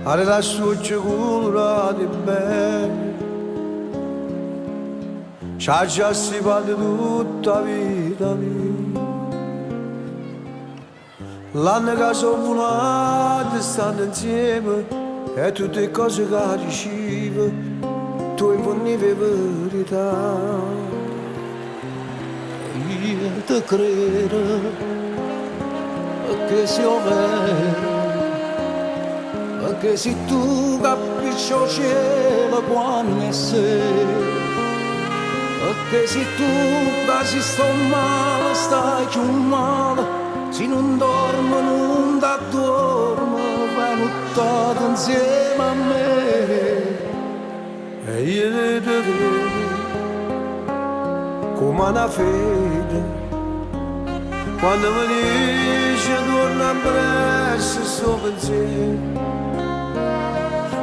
Are la succura di bene, c'ha già stipato tutta la vita mia. L'anno che sono volati stanno insieme e tutte le cose che ricevo tu imponnevi verità. Io ti credo che sia vero, perché se tu capisci il cielo quando è sera, perché se tu che sto male stai più male, se non dormo non t'addormo, vai nottato insieme a me. E io ti credo come una fede, quando mi dice torna presto sto pensiero,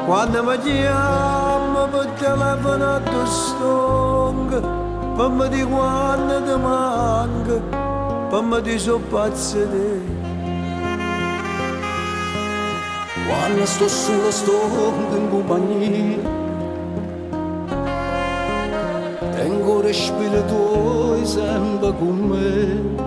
quando mi chiama per telefono a tu stonga, per me di quando ti manca, per me di so pazzo di te. Quando sto solo sto in compagnia, tengo respiro tuoi sempre con me.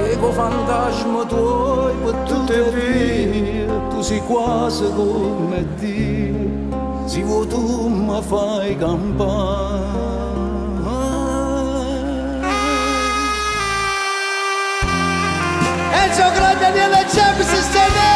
Ego fantasma tuoi per tutte le vie, tu sei quasi come Dio, se vuoi tu mi fai campare. Enzo Grande nella Champions Tennis!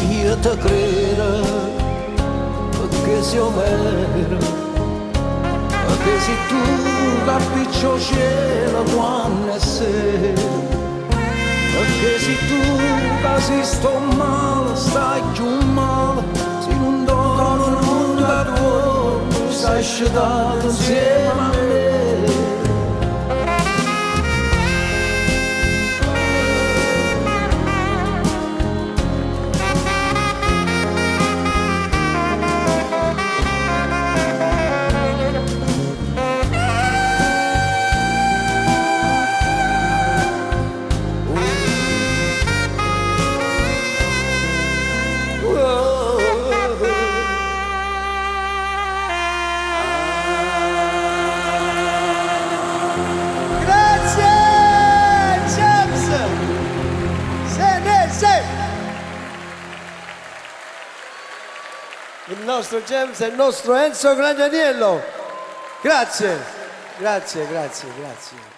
Io ti credo perché sia vero, perché se tu capisci il cielo quando è sera, perché se tu che sto male stai più male, se non dormo non t'addormo, stai scedato insieme a me. Il nostro James è il nostro Enzo Gragnaniello. Grazie, grazie, grazie, grazie.